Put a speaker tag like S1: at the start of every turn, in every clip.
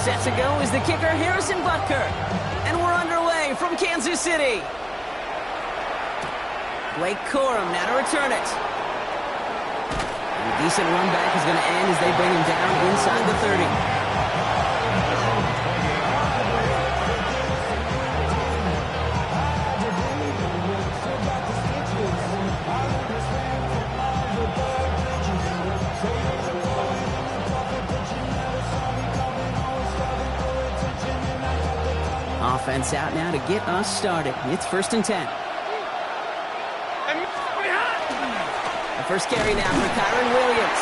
S1: Set to go is the kicker, Harrison Butker. And we're underway from Kansas City. Blake Corum now to return it. And a decent run back is going to end as they bring him down inside the 30. Offense out now to get us started. It's 1st and 10. The first carry now for Kyron Williams.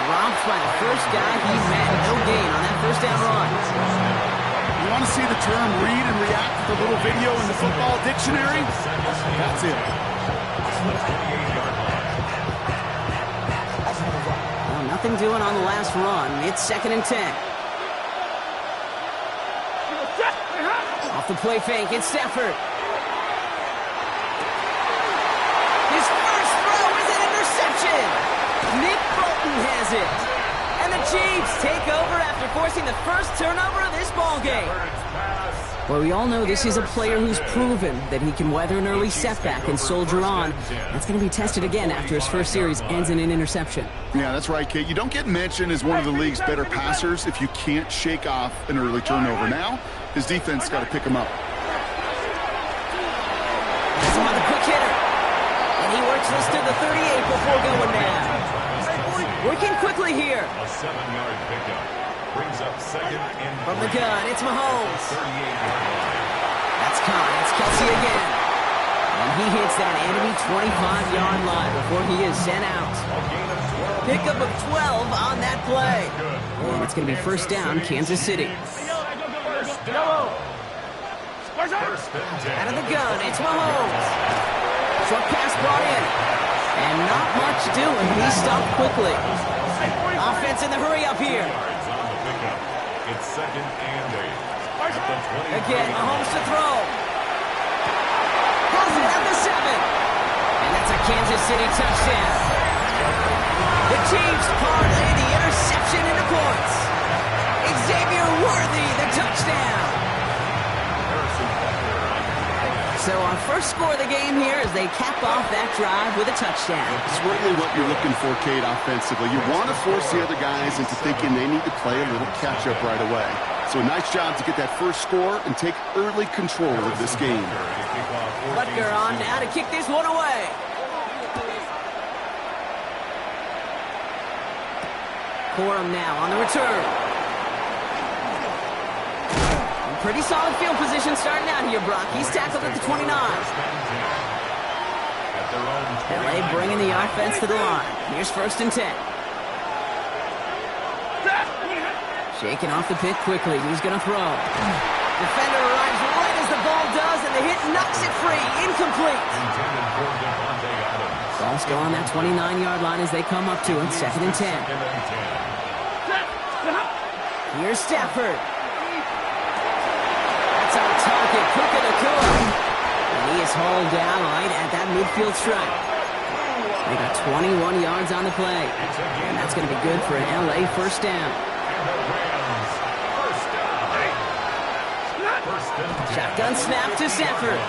S1: Dropped by the first guy he met. No gain on that first down run.
S2: You want to see the term read and react to the little video in the football dictionary? That's it.
S1: Well, nothing doing on the last run. It's 2nd and 10. Off the play fake, it's Stafford. His first throw is an interception. Nick Bolton has it. And the Chiefs take over after forcing the first turnover of this ballgame. Well, we all know this is a player who's proven that he can weather an early setback and soldier on. That's going to be tested again after his first series ends in an interception.
S2: Yeah, that's right, Kate. You don't get mentioned as one of the league's better passers if you can't shake off an early turnover. Now, his defense got to pick him up.
S1: That's him on the quick hitter. And he works this to the 38 before going down. Working quickly here.
S3: A 7-yard pickup. Brings up 2nd and
S1: from the gun, it's Mahomes. That's Khan, it's Kelsey again. And he hits that enemy 25-yard line before he is sent out. Pickup of 12 on that play. And it's going to be 1st down, Kansas City. Out of the gun, it's Mahomes. Short pass brought in. And not much doing. He stopped quickly. Offense in the hurry up here.
S3: It's 2nd and 8.
S1: Again, Mahomes to throw. Pulls it at the 7. And that's a Kansas City touchdown. The Chiefs parlay the interception into points. Xavier Worthy, the touchdown. So our first score of the game here as they cap off that drive with a touchdown.
S2: It's really what you're looking for, Kate, offensively. You want to force the other guys into thinking they need to play a little catch-up right away. So a nice job to get that first score and take early control of this game.
S1: Butker on now to kick this one away. Corum now on the return. Pretty solid field position starting out here, Brock. He's tackled at the 29. LA bringing the offense to the line. Here's 1st and 10. Shaking off the pick quickly. He's going to throw. Defender arrives right as the ball does, and the hit knocks it free. Incomplete. Ball still on that 29-yard line as they come up to it. 2nd and 10. Here's Stafford. That's our target, Puka Nacua. And he is hauled down right at that midfield stripe. They got 21 yards on the play. And that's going to be good for an LA 1st down. Shotgun snap to Stafford.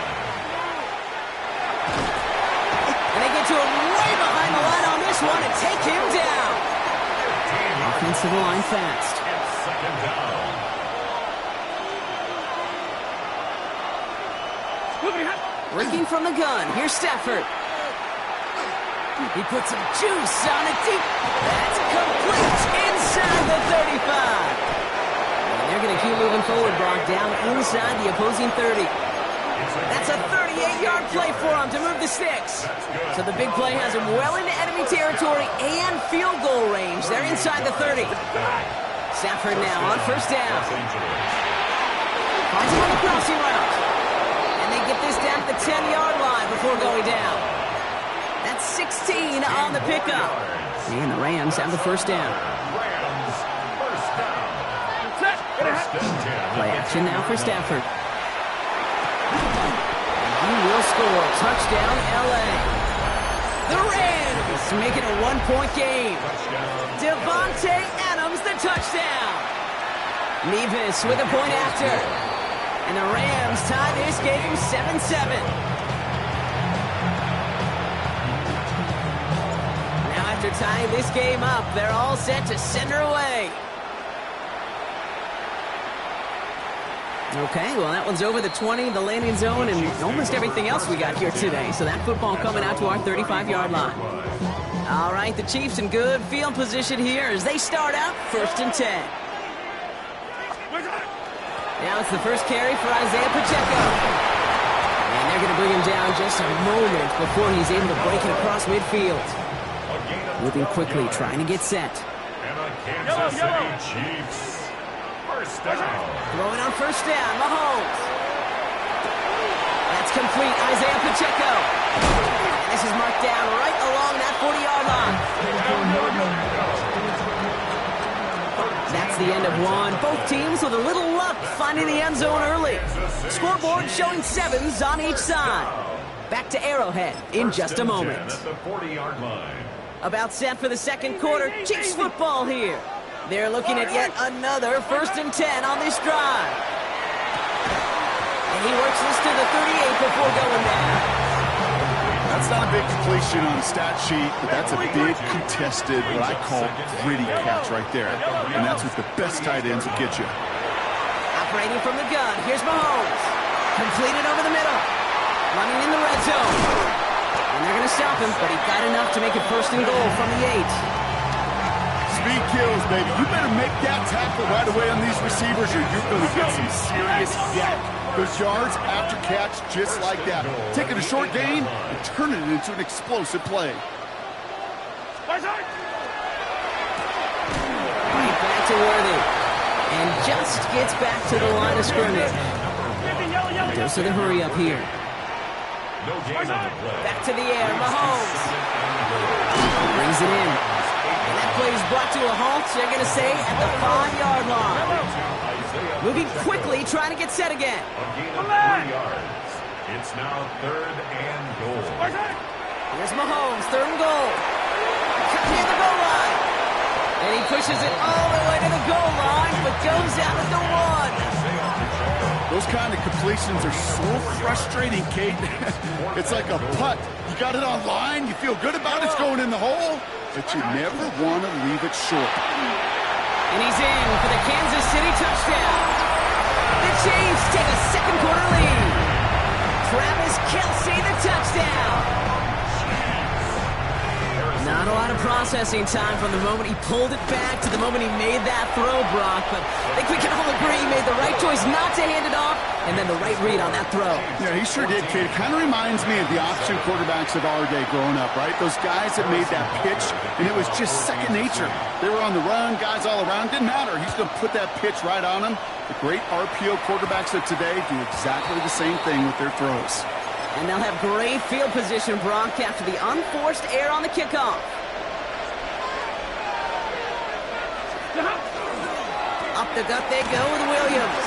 S1: And they get to him way behind the line on this one and take him down. Offensive line fast. Working from the gun. Here's Stafford. He puts some juice on it deep. That's complete inside the 35. And they're going to keep moving forward, Brock, down inside the opposing 30. That's a 38-yard play for him to move the sticks. So the big play has him well into enemy territory and field goal range. They're inside the 30. Stafford now on 1st down. Finds him on the crossing route. And they get this down to the 10-yard line before going down. That's 16 on the pickup. And the Rams have the 1st down. Play action now for Stafford. He will score. Touchdown, LA. The Rams make it a 1-point game. Devontae Adams, the touchdown. Nevis with a point after. And the Rams tie this game 7-7. Now after tying this game up, they're all set to send her away. Okay, well, that one's over the 20, the landing zone, and almost everything else we got here today. So that football coming out to our 35-yard line. All right, the Chiefs in good field position here as they start out 1st and 10. Now it's the first carry for Isaiah Pacheco. And they're going to bring him down just a moment before he's able to break it across midfield. Moving quickly, trying to get set.
S3: And the Kansas City Chiefs. First down.
S1: Throwing on 1st down, Mahomes. That's complete, Isaiah Pacheco. And this is marked down right along that 40-yard line. That's the end of one. Both teams with a little luck finding the end zone early. Scoreboard showing 7s on each side. Back to Arrowhead in just a moment.
S3: At the 40-yard line.
S1: About set for the second quarter. Chiefs football here. They're looking at yet another 1st and 10 on this drive. And he works this to the 38 before going down.
S2: That's not a big completion on the stat sheet, but that's a big contested, what I call gritty catch right there. And that's what the best tight ends will get you.
S1: Operating from the gun, here's Mahomes. Completed over the middle. Running in the red zone. And they're going to stop him, but he got enough to make it 1st and goal from the 8.
S2: Speed kills, baby. You better make that tackle right away on these receivers or you're going to get some serious yak. Those yards after catch just like that. Taking a short gain and turning it into an explosive play.
S1: Right back to Worthy. And just gets back to the line of scrimmage. Dose of the hurry up here. Back to the air, Mahomes. Brings it in. And that play is brought to a halt, so they're going to say at the 5-yard line. Moving quickly, trying to get set again.
S3: It's now 3rd and goal.
S1: Here's Mahomes, 3rd and goal. Near the goal line. And he pushes it all the way to the goal line, but goes out at the 1.
S2: Those kind of completions are so frustrating, Kate. It's like a putt. You got it on line, you feel good about it's going in the hole, but you never want to leave it short.
S1: And he's in for the Kansas City touchdown. The Chiefs take a second quarter lead. Travis Kelce, the touchdown. Not a lot of processing time from the moment he pulled it back to the moment he made that throw, Brock. But I think we can all agree he made the right choice not to hand it off, and then the right read on that throw.
S2: Yeah, he sure did, Kate. It kind of reminds me of the option quarterbacks of our day growing up, right? Those guys that made that pitch, and it was just second nature. They were on the run, guys all around. Didn't matter. He's going to put that pitch right on them. The great RPO quarterbacks of today do exactly the same thing with their throws.
S1: And they'll have great field position, Brock, after the unforced error on the kickoff. Up the gut they go with Williams.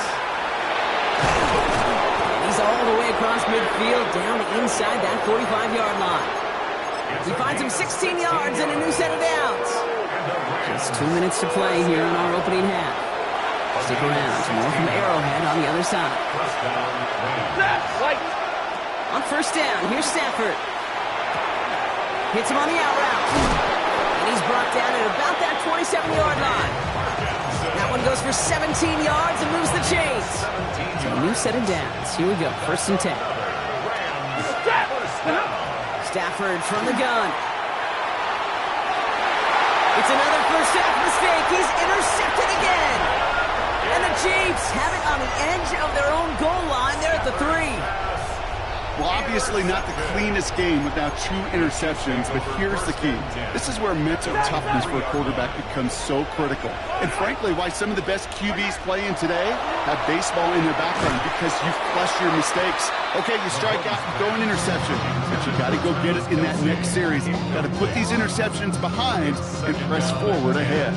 S1: He's all the way across midfield, down inside that 45-yard line. He finds him 16 yards and a new set of downs. Just 2 minutes to play here in our opening half. Stick around. More from Arrowhead on the other side. On 1st down, here's Stafford. Hits him on the out route. And he's brought down at about that 27-yard line. That one goes for 17 yards and moves the chains. So a new set of downs. Here we go, 1st and 10. Stafford from the gun. It's another first half mistake. He's intercepted again. And the Chiefs have it on the edge of their own goal line there at the 3.
S2: Well, obviously not the cleanest game without 2 interceptions, but here's the key. This is where mental toughness for a quarterback becomes so critical. And frankly, why some of the best QBs playing today have baseball in their background, because you flush your mistakes. Okay, you strike out, you throw an interception, but you got to go get it in that next series. Got to put these interceptions behind and press forward ahead.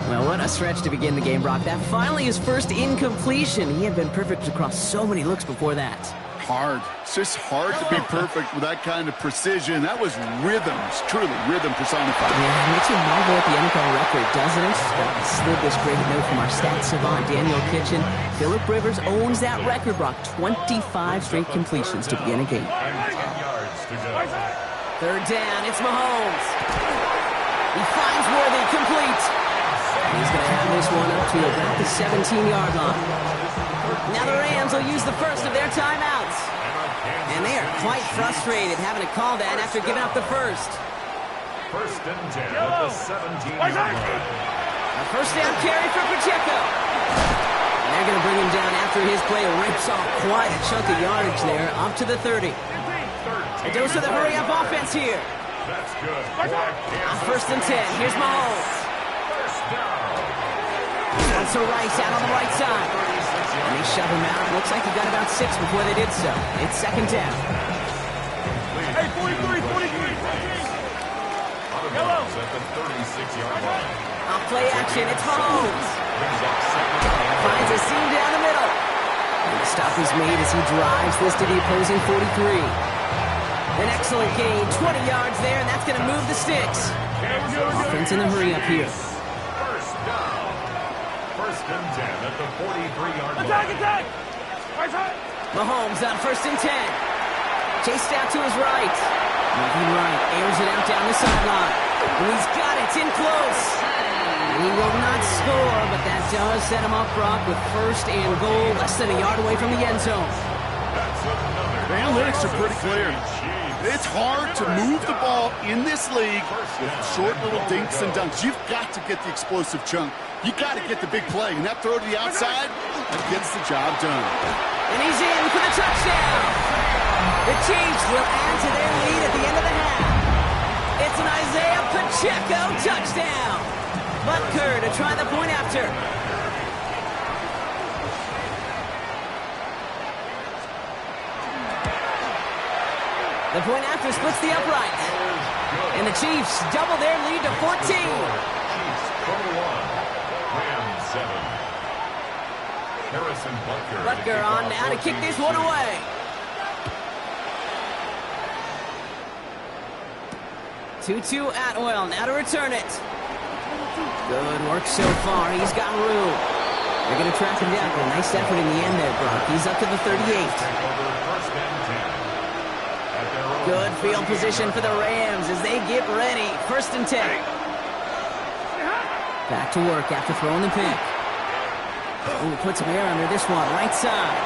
S1: Well, what a stretch to begin the game, Brock. That finally his first incompletion. He had been perfect across so many looks before that.
S2: I hard. It's just hard to be perfect with that kind of precision. That was rhythm. It's truly rhythm personified.
S1: Yeah, it makes you marvel at the NFL record, doesn't it? We slid this great note from our stats savant, Daniel Kitchen. Phillip Rivers owns that record, Brock. 25 straight completions to begin a game.
S3: 10 yards to go.
S1: Third down, it's Mahomes. He finds Worthy, complete. He's going to have this one up to about the 17-yard line. Now the Rams will use the first of their timeouts. And they are quite frustrated having to call that after giving up the first.
S3: First and 10 at the 17-yard line.
S1: A first down carry for Pacheco. And they're going to bring him down after his play rips off quite a chunk of yardage there, up to the 30. A dose of the hurry-up offense here.
S3: That's good.
S1: On first and 10, here's Mahomes.
S3: First down.
S1: So Rice out on the right side. And they shove him out. Looks like he got about 6 before they did so. It's second down.
S3: Hey, 43. Yellow. At the 36-yard line.
S1: Off play action, it's Mahomes. Finds a seam down the middle. And the stop is made as he drives this to the opposing 43. An excellent gain, 20 yards there, and that's going to move the sticks. Offense in the hurry up here.
S3: First down. First and 10 at the 43-yard line.
S4: Attack!
S1: Mahomes on first and 10. Chased out to his right. Moving right, airs it out down the sideline. And he's got it, it's in close. And he will not score, but that does set him up, Brock, with first and goal, less than a yard away from the end zone.
S2: The analytics are pretty clear. It's hard to move the ball in this league with short little dinks and dunks. You've got to get the explosive chunk. You got to get the big play. And that throw to the outside, that gets the job done.
S1: And he's in for the touchdown. The Chiefs will add to their lead at the end of the half. It's an Isaiah Pacheco touchdown. Butker to try the point after. The point after splits the upright. And the Chiefs double their lead to 14.
S3: Chiefs 21. Rams 7. Harrison Butker.
S1: Butker on now to kick this one away. Tutu Atwell now to return it. Good work so far. He's got room. They're going to track him down. A nice effort in the end there, Brock. He's up to the 38.
S3: First and 10.
S1: Good field position for the Rams as they get ready. First and 10. Back to work after throwing the pick. Ooh, put some air under this one. Right side.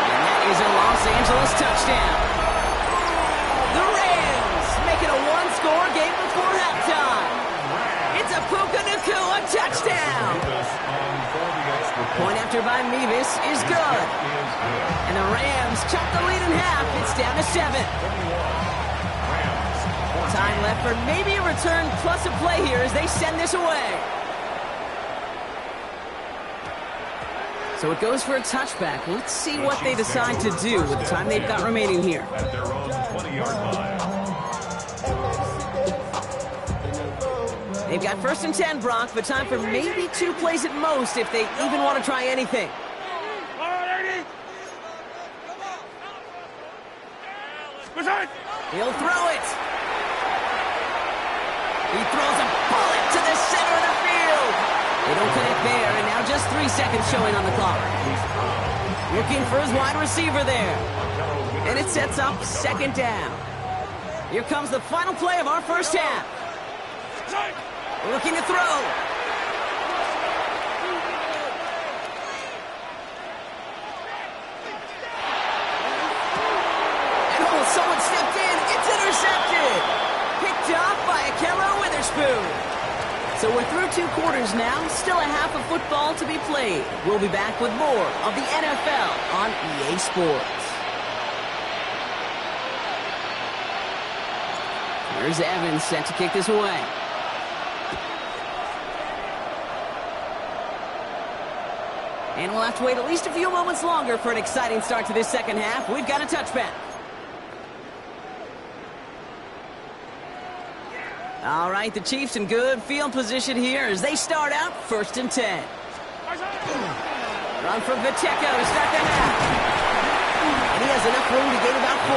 S1: And that is a Los Angeles touchdown. The Rams make it a one-score game before halftime. It's a Puka Nacua touchdown. Point after by Mevis is good. And the Rams chop the lead in half. It's down to 7. Time left for maybe a return plus a play here as they send this away. So it goes for a touchback. Let's see what they decide to do with the time they've got remaining here.
S3: At their own 20-yard line.
S1: They've got first and 10, Brock, but time for maybe 2 plays at most if they even want to try anything. He'll throw it. He throws a bullet to the center of the field. They don't connect there, and now just 3 seconds showing on the clock. Looking for his wide receiver there. And it sets up second down. Here comes the final play of our first half. Looking to throw. And oh, someone stepped in. It's intercepted. Picked off by Akello Witherspoon. So we're through 2 quarters now. Still a half of football to be played. We'll be back with more of the NFL on EA Sports. Here's Evans set to kick this away. And we'll have to wait at least a few moments longer for an exciting start to this second half. We've got a touchback. All right, the Chiefs in good field position here as they start out first and 10. Run from Pacheco to start the half. And he has enough room to gain about 4.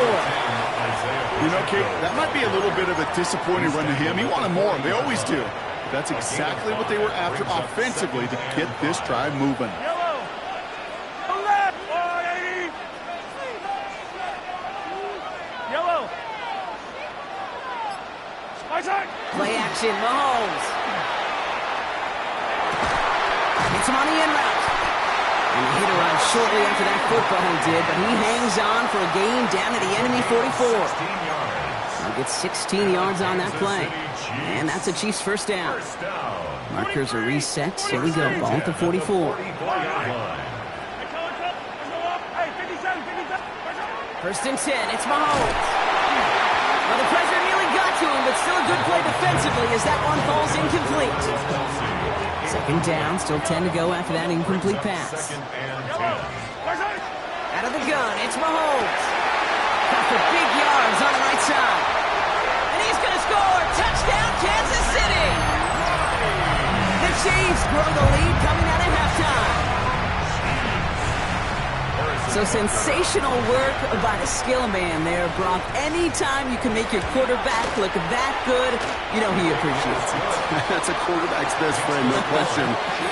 S2: You know, Kate, that might be a little bit of a disappointing run to him. He wanted more. They always do. That's exactly what they were after offensively to get this drive moving.
S1: Play action, Mahomes. It's Mane en route. And the hit arrived shortly after that football did, but he hangs on for a gain down to the enemy 44. He'll get 16 yards on that play. And that's a Chiefs first down. Markers are reset. Here we go. Ball at the 44. First and 10. It's Mahomes. Well, the pressure nearly got to him, but still a good play defensively as that one falls incomplete. Second down. Still 10 to go after that incomplete pass. Out of the gun. It's Mahomes. Got for big yards on the right side. And he's going to score. Touchdown, Kansas City. The Chiefs grow the lead coming out of halftime. So sensational work by the skill man there, Brock. Anytime you can make your quarterback look that good, you know he appreciates it.
S2: That's a quarterback's best friend, no question.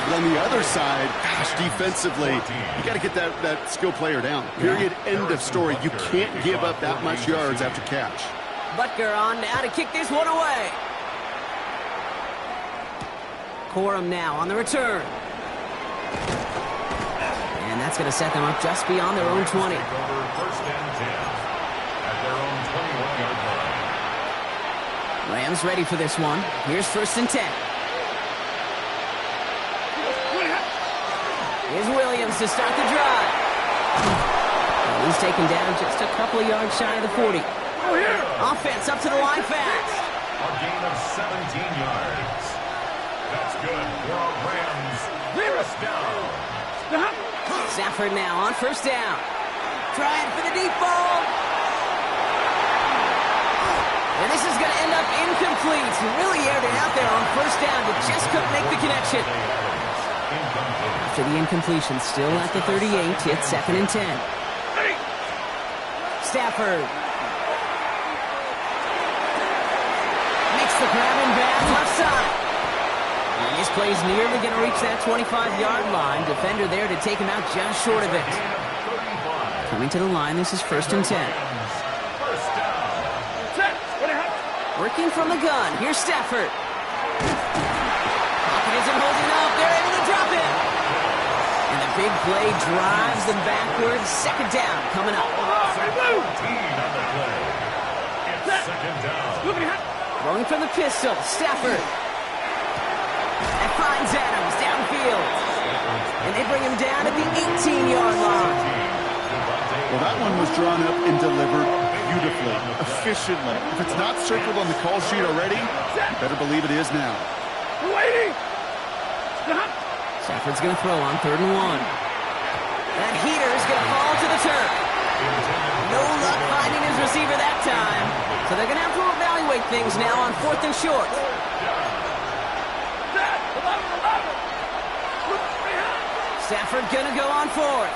S2: But on the other side, gosh, defensively, you got to get that skill player down. Period. End of story. You can't give up that much yards after catch.
S1: Butker on now to kick this one away. Corum now on the return. And that's going to set them up just beyond their own 20.
S3: First and 10 at their own 21-yard line.
S1: Rams ready for this one. Here's first and 10. Here's Williams to start the drive. And he's taken down just a couple of yards shy of the 40. Offense up to the line fast.
S3: A gain of 17 yards. That's good for our Rams. First down.
S1: Stafford now on first down. Trying for the deep ball. And this is going to end up incomplete. He really aired it out there on first down, but just couldn't make the connection. After the incompletion, still at the 38, it's second and 10. Stafford. Makes the grab and back left side. And this play's nearly going to reach that 25-yard line. Defender there to take him out just short of it. Coming to the line, this is first and 10. Working from the gun. Here's Stafford. Pocket isn't holding up. They're able to drop it. And the big play drives them backwards. Second down coming up. Throwing from the pistol. Stafford. And finds Adams downfield. And they bring him down at the 18-yard line.
S2: Well, that one was drawn up and delivered beautifully, efficiently. If it's not circled on the call sheet already, you better believe it is now.
S1: Stafford's going to throw on third and 1. That heater's going to fall to the turf. No luck finding his receiver that time. So they're going to have to evaluate things now on fourth and short. Stafford going to go on fourth.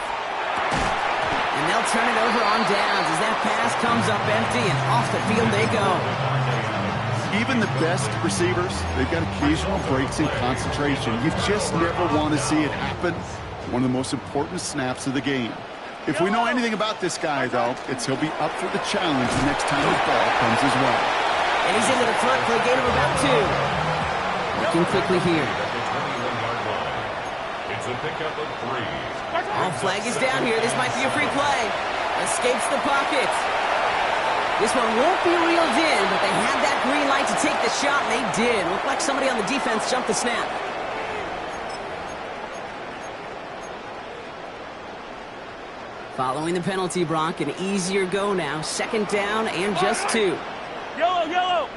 S1: And they'll turn it over on downs as that pass comes up empty and off the field they go.
S2: Even the best receivers, they've got occasional breaks in concentration. You just never want to see it happen. One of the most important snaps of the game. If we know anything about this guy, though, it's he'll be up for the challenge the next time the ball comes his way.
S1: And he's into the front for a gain of about 2. Looking quickly here.
S3: It's a pickup of 3.
S1: Oh, flag is down here. This might be a free play. Escapes the pocket. This one won't be reeled in, but they had that green light to take the shot, and they did. Looked like somebody on the defense jumped the snap. Following the penalty, Brock, an easier go now. Second down and just 2.
S4: Yellow, yellow.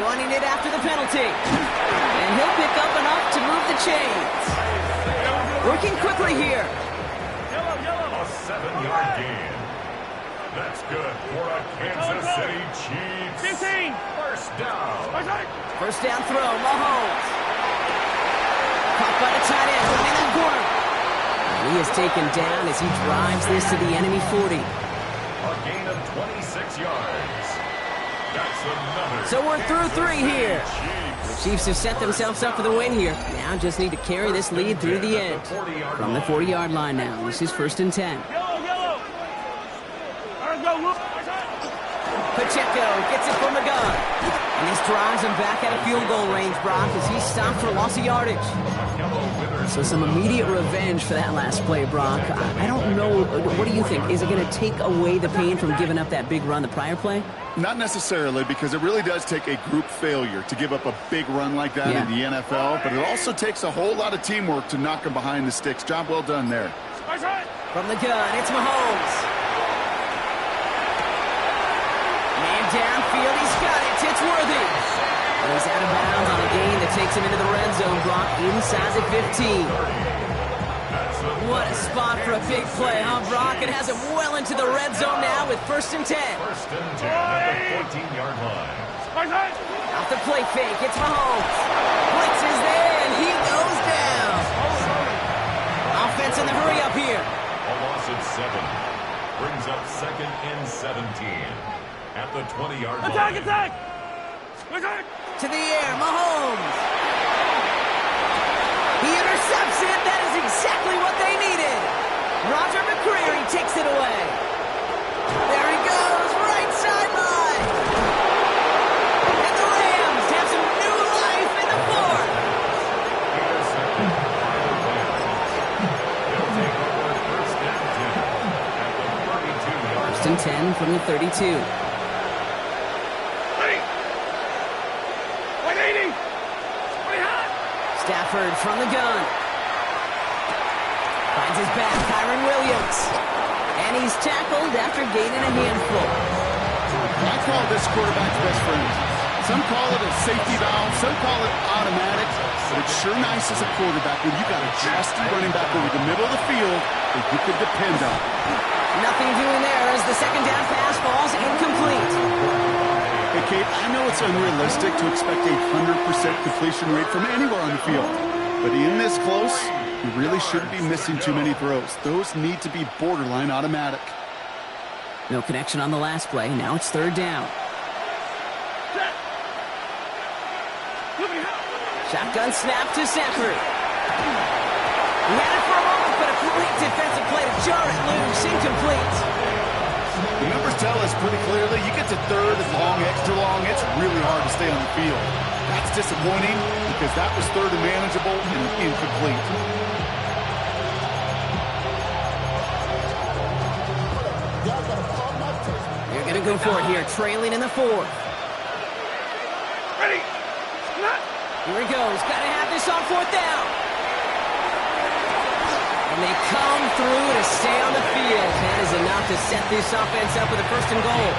S1: Running it after the penalty. And he'll pick up enough to move the chains. Working quickly here.
S3: A 7-yard gain. That's good for a Kansas City Chiefs.
S4: 15.
S3: First down.
S1: First down throw, Mahomes. Caught by the tight end, running that corner. And he is taken down as he drives this to the enemy 40.
S3: A gain of 26 yards. That's another.
S1: So we're through 3 here. The Chiefs have set themselves up for the win here. Now just need to carry this lead through the end. From the 40-yard line now, this is 1st and 10. Pacheco gets it from the gun. And this drives him back out of field goal range, Brock, as he's stopped for loss of yardage. So some immediate revenge for that last play, Brock. I don't know. What do you think? Is it going to take away the pain from giving up that big run the prior play?
S2: Not necessarily, because it really does take a group failure to give up a big run like that in the NFL, but it also takes a whole lot of teamwork to knock him behind the sticks. Job well done there.
S1: From the gun, it's Mahomes. Man downfield, he's got it. It's Worthy. And he's out of bounds on a gain that takes him into the red zone, Brock, inside the 15. What a spot for a big play, huh, Brock? It has him well into the red zone now with 1st and 10.
S3: 1st and 10 at the 14-yard line.
S1: Off the play fake, it's Mahomes. Blitz is there, and he goes down. Offense in the hurry up here.
S3: A loss of 7. Brings up 2nd and 17 at the 20-yard line.
S4: Attack!
S1: To the air, Mahomes. He intercepts it. That is exactly what they needed. Roger McCreary takes it away. There he goes, right sideline. And the Rams have some new life in the 4th.
S3: They'll take over 1st and 10 at the 32-yard line.
S1: 1st and 10 from the 32. Stafford from the gun. Finds his back, Kyron Williams. And he's tackled after gaining a handful.
S2: I call this quarterback's best friend. Some call it a safety valve, some call it automatic, but it's sure nice as a quarterback when you got a trusty running back over the middle of the field that you can depend on.
S1: Nothing doing there as the 2nd down pass falls incomplete.
S2: Hey, Kate, I know it's unrealistic to expect a 100% completion rate from anywhere on the field. But in this close, you really shouldn't be missing too many throws. Those need to be borderline automatic.
S1: No connection on the last play. Now it's 3rd down. Shotgun snap to Stafford. He had it for a moment, but a great defensive play to jar it loose. Incomplete.
S2: The numbers tell us pretty clearly, you get to 3rd and long, extra long, it's really hard to stay on the field. That's disappointing because that was 3rd and manageable and incomplete.
S1: You're going to go for it here, trailing in the 4th.
S4: Ready?
S1: Here he goes. Got to have this on 4th down. And they come through to stay on the field. That is enough to set this offense up with a 1st and goal.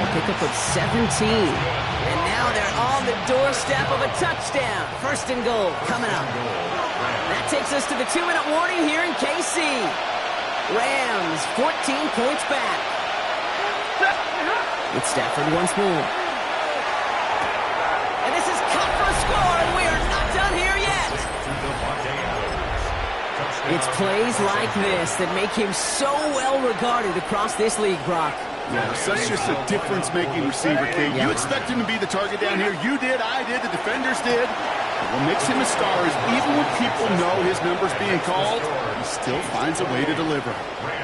S1: A pickup of 17. And now they're on the doorstep of a touchdown. 1st and goal coming up. That takes us to the 2-minute warning here in KC. Rams 14 points back. It's Stafford once more. And this is cut for a score, and we are not done here yet. It's plays like this that make him so well regarded across this league, Brock.
S2: Yeah, such just a difference-making receiver, Kate. You expect him to be the target down here. You did, I did, the defenders did. But what makes him a star is even when people know his number's being called, he still finds a way to deliver.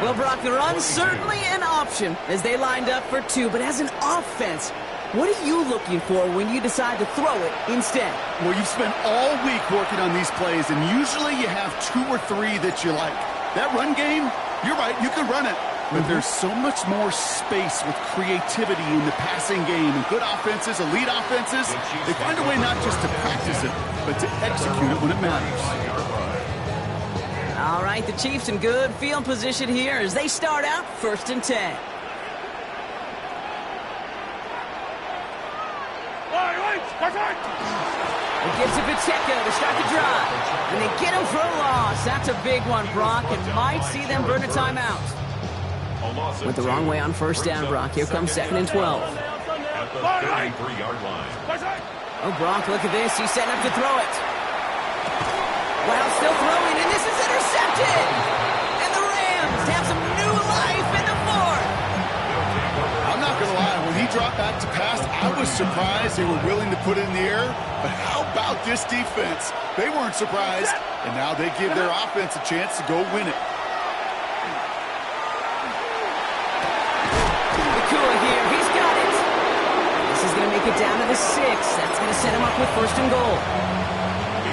S1: Well, Brock, the run's certainly an option as they lined up for 2. But as an offense, what are you looking for when you decide to throw it instead?
S2: Well, you've spent all week working on these plays, and usually you have 2 or 3 that you like. That run game, you're right, you can run it. But there's so much more space with creativity in the passing game. And good offenses, elite offenses, they find a way not just to practice it, but to execute it when it matters.
S1: All right, the Chiefs in good field position here as they start out 1st and 10. It gives it Pacheco to start the drive. And they get him for a loss. That's a big one, Brock, and might see them burn a timeout. Went the wrong way on 1st down, Brock. Here comes 2nd and 12.
S3: At the 33-yard line.
S1: Oh, Brock, look at this. He's setting up to throw it. While still throwing, and this is intercepted! And the Rams have some new life in the fourth.
S2: I'm not going to lie, when he dropped back to pass, I was surprised they were willing to put it in the air. But how about this defense? They weren't surprised, and now they give their offense a chance to go win it.
S1: Here, he's got it. This is going to make it down to the 6. That's going to set him up with 1st and goal.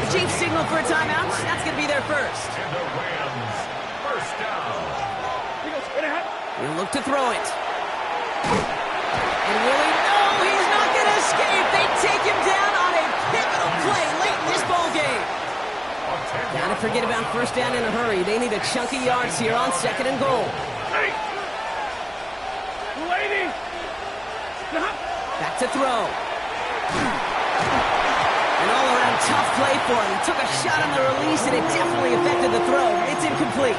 S1: The Chiefs signal for a timeout. That's going to be their first.
S3: And the Rams, first down.
S1: He'll look to throw it. And will he? No, he's not going to escape. They take him down on a pivotal play late in this ball game. Got to forget about 1st down in a hurry. They need a chunk of yards here on 2nd and goal. Back to throw. An all-around tough play for him. He took a shot on the release, and it definitely affected the throw. It's incomplete.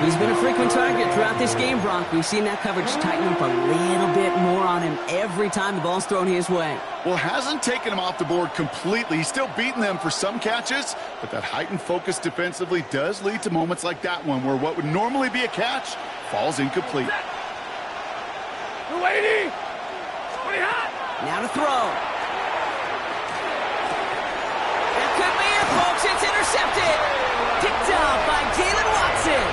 S1: He's been a frequent target throughout this game, Bronk. We've seen that coverage tighten up a little bit more on him every time the ball's thrown his way.
S2: Well, hasn't taken him off the board completely. He's still beating them for some catches, but that heightened focus defensively does lead to moments like that one where what would normally be a catch falls incomplete.
S1: Now to throw. That could be it, folks. It's intercepted. Picked up by Jalen Watson.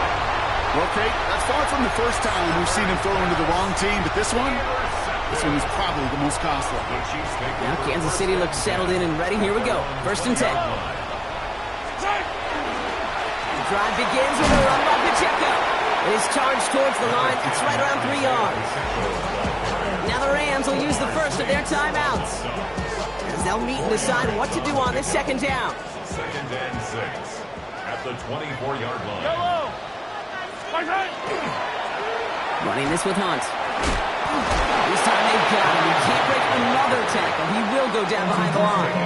S2: Well, Kate, that's far from the first time we've seen him throw into the wrong team, but this one is probably the most costly.
S1: Now Kansas City looks settled in and ready. Here we go. 1st and 10. The drive begins with a run by Pacheco. It is charged towards the line. It's right around 3 yards. Now the Rams will use the first of their timeouts, as they'll meet and decide what to do on this 2nd down.
S3: 2nd and 6 at the 24-yard line.
S1: Running this with Hunt. This time they've got him. He can't break another tackle. He will go down behind the line.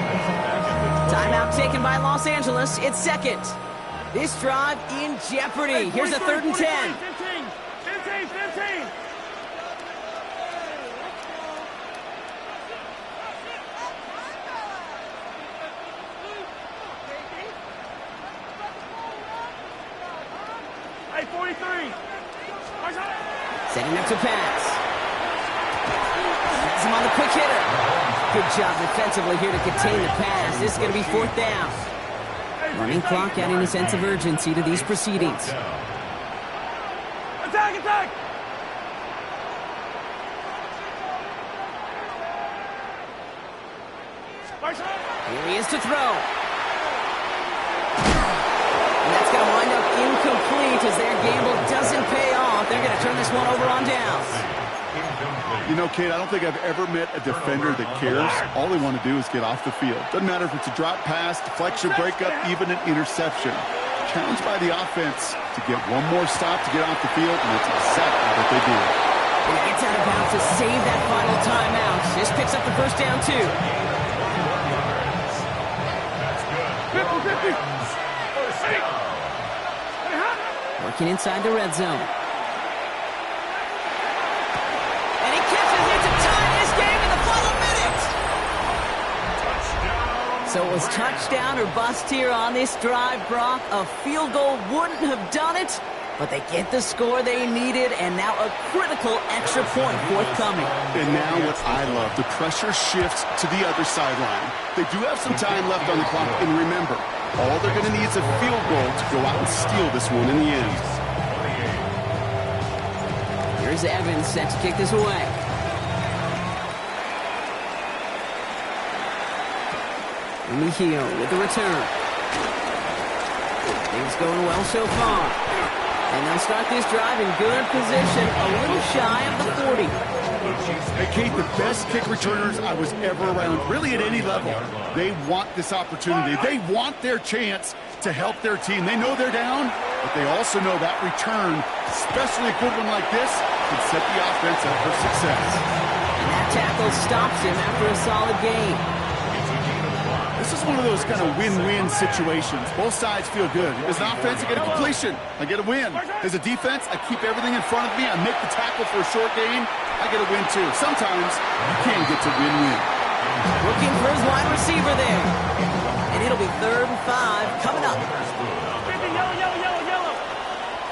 S1: Timeout taken by Los Angeles. It's 2nd. This drive in jeopardy. Here's a 3rd and 10.
S4: 15.
S1: Setting up to pass. Has him on the quick hitter. Good job defensively here to contain the pass. This is going to be 4th down. Running clock adding a sense of urgency to these proceedings.
S4: Attack!
S1: Here he is to throw. And that's going to wind up incomplete as their gamble doesn't pay off. They're going to turn this one over on downs.
S2: You know, Kate, I don't think I've ever met a defender that cares. All they want to do is get off the field. Doesn't matter if it's a drop pass, deflection, breakup, even an interception. Challenged by the offense to get one more stop to get off the field, and that's exactly what they do.
S1: And he gets out of bounds to save that final timeout. This picks up the 1st down, too. Working inside the red zone. And he catches it to tie this game in the final minute. So it was touchdown or bust here on this drive, Brock. A field goal wouldn't have done it, but they get the score they needed, and now a critical extra point forthcoming.
S2: And now what I love, the pressure shifts to the other sideline. They do have some time left on the clock, and remember, all they're going to need is a field goal to go out and steal this one in the end.
S1: Here's Evans set to kick this away. Mejio with the return. Things going well so far. And they'll start this drive in good position, a little shy of the 40.
S2: Hey, Kate, the best kick returners I was ever around, really at any level, they want this opportunity. They want their chance to help their team. They know they're down, but they also know that return, especially a good one like this, can set the offense up for success.
S1: And that tackle stops him after a solid gain.
S2: This is one of those kind of win-win situations. Both sides feel good. As an offense, I get a completion. I get a win. As a defense, I keep everything in front of me. I make the tackle for a short gain. I get a win, too. Sometimes you can get to win-win.
S1: Looking for his wide receiver there. And it'll be 3rd and 5 coming up.
S4: 50, yellow, yellow, yellow, yellow.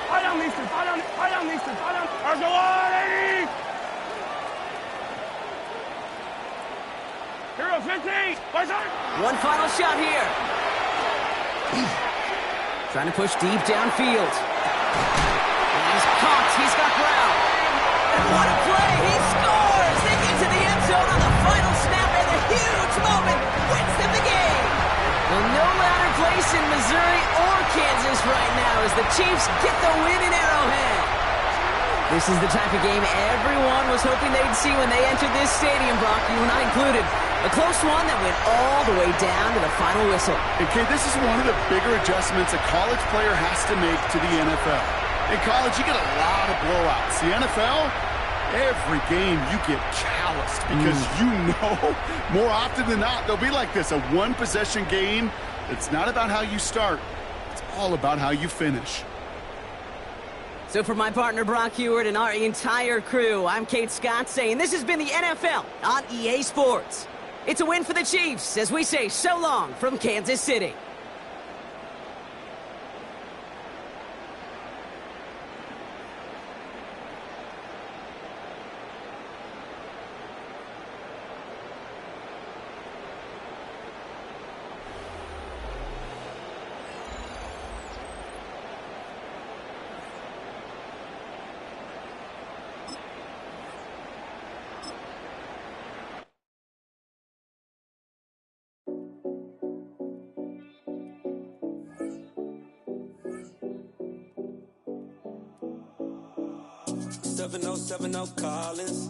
S4: Fight on, Easton. Fight on, fight on, Easton. Fight on. There's a lot, 80. Hero 50. Where's that?
S1: One final shot here. Trying to push deep downfield. And he's caught. He's got ground. And what a play. He scores. They get to the end zone on the final snap, and a huge moment wins them the game. Well, no louder place in Missouri or Kansas right now as the Chiefs get the win in Arrowhead. This is the type of game everyone was hoping they'd see when they entered this stadium, Brock, you and I included. A close one that went all the way down to the final whistle.
S2: And Kate, this is one of the bigger adjustments a college player has to make to the NFL. In college, you get a lot of blowouts. The NFL, every game you get calloused because you know more often than not they'll be like this, a one-possession game. It's not about how you start. It's all about how you finish.
S1: So for my partner Brock Heward and our entire crew, I'm Kate Scott saying this has been the NFL on EA Sports. It's a win for the Chiefs as we say so long from Kansas City.
S5: Seven oh Collins.